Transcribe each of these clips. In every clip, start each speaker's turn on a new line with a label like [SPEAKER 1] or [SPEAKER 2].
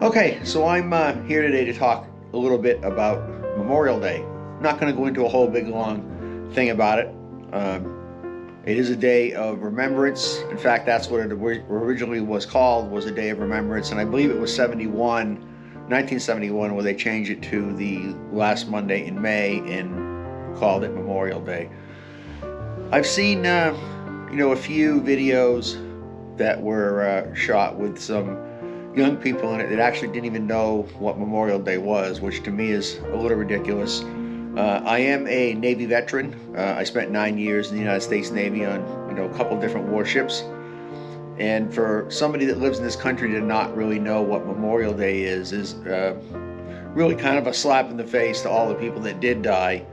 [SPEAKER 1] Okay, so I'm here today to talk a little bit about Memorial Day. I'm not going to go into a whole big long thing about it. It is a day of remembrance. In fact, that's what it originally was called, was a day of remembrance. And I believe it was 1971, where they changed it to the last Monday in May and called it Memorial Day. I've seen, a few videos that were shot with some young people in it that actually didn't even know what Memorial Day was, which to me is a little ridiculous. I am a Navy veteran. I spent 9 years in the United States Navy on, a couple different warships. And for somebody that lives in this country to not really know what Memorial Day is really kind of a slap in the face to all the people that did die,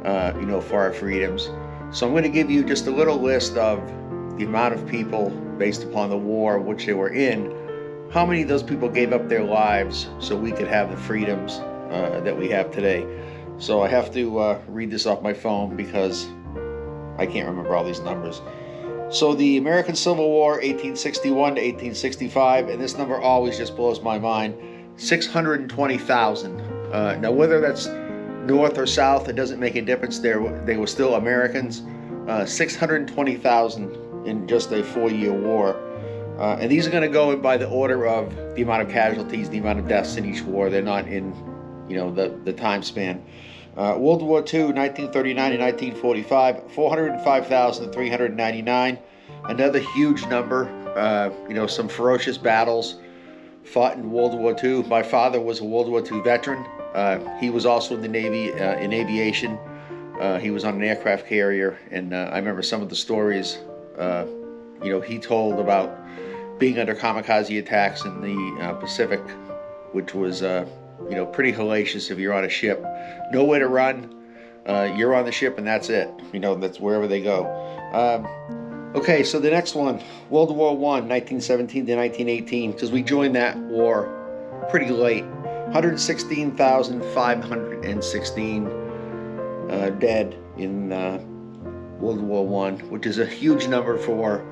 [SPEAKER 1] for our freedoms. So I'm going to give you just a little list of the amount of people based upon the war which they were in. How many of those people gave up their lives so we could have the freedoms that we have today? So I have to read this off my phone because I can't remember all these numbers. So the American Civil War, 1861 to 1865, and this number always just blows my mind, 620,000. Now whether that's north or south, it doesn't make a difference. They were still Americans. 620,000 in just a 4-year war. And these are going to go by the order of the amount of casualties, the amount of deaths in each war. They're not in, the time span. World War II, 1939 to 1945, 405,399. Another huge number. Some ferocious battles fought in World War II. My father was a World War II veteran. He was also in the Navy, in aviation. He was on an aircraft carrier, and I remember some of the stories, he told about being under kamikaze attacks in the Pacific, which was, pretty hellacious if you're on a ship. Nowhere to run, you're on the ship and that's it. That's wherever they go. Okay, so the next one, World War I, 1917 to 1918, because we joined that war pretty late. 116,516 dead in World War I, which is a huge number for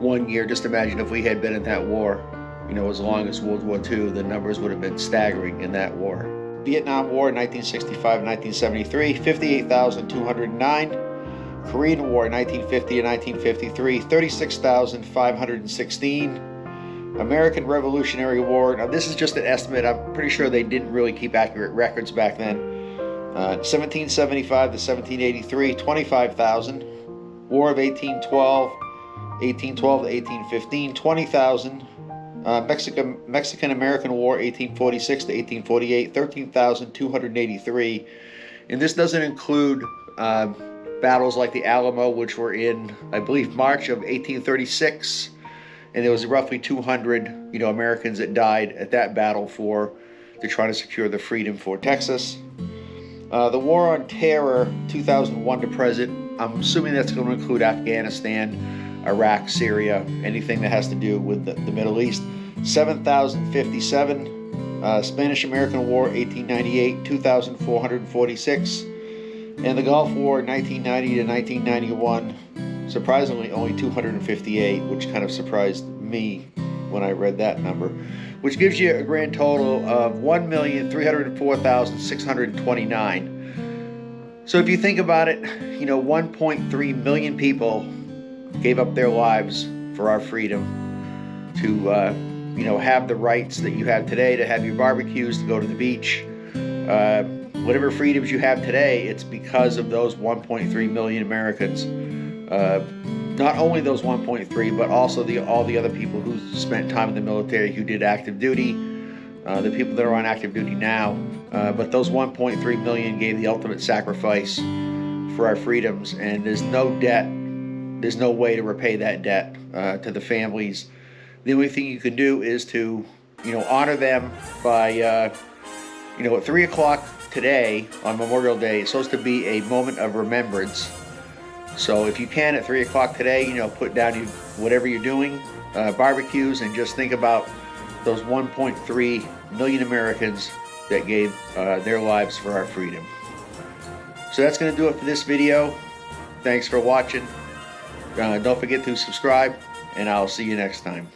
[SPEAKER 1] 1 year. Just imagine if we had been in that war, as long as World War II, the numbers would have been staggering in that war. Vietnam War, 1965-1973, 58,209. Korean War, 1950 1953, 36,516. American Revolutionary War, now this is just an estimate. I'm pretty sure they didn't really keep accurate records back then. 1775 to 1783, 25,000. War of 1812 to 1815, 20,000. Mexican-American War, 1846 to 1848, 13,283. And this doesn't include battles like the Alamo, which were in, I believe, March of 1836. And there was roughly 200, Americans that died at that battle to try to secure the freedom for Texas. The War on Terror, 2001 to present, I'm assuming that's going to include Afghanistan, Iraq, Syria, anything that has to do with the Middle East. 7,057. Spanish-American War, 1898, 2,446. And the Gulf War, 1990 to 1991, surprisingly only 258, which kind of surprised me when I read that number, which gives you a grand total of 1,304,629. So if you think about it, 1.3 million people gave up their lives for our freedom to, have the rights that you have today, to have your barbecues, to go to the beach. Whatever freedoms you have today, it's because of those 1.3 million Americans. Not only those 1.3, but also all the other people who spent time in the military, who did active duty, the people that are on active duty now. But those 1.3 million gave the ultimate sacrifice for our freedoms, and there's no debt. There's no way to repay that debt to the families. The only thing you can do is to, honor them by, at 3 o'clock today on Memorial Day. It's supposed to be a moment of remembrance. So if you can, at 3 o'clock today, put down whatever you're doing, barbecues, and just think about those 1.3 million Americans that gave their lives for our freedom. So that's going to do it for this video. Thanks for watching. Don't forget to subscribe, and I'll see you next time.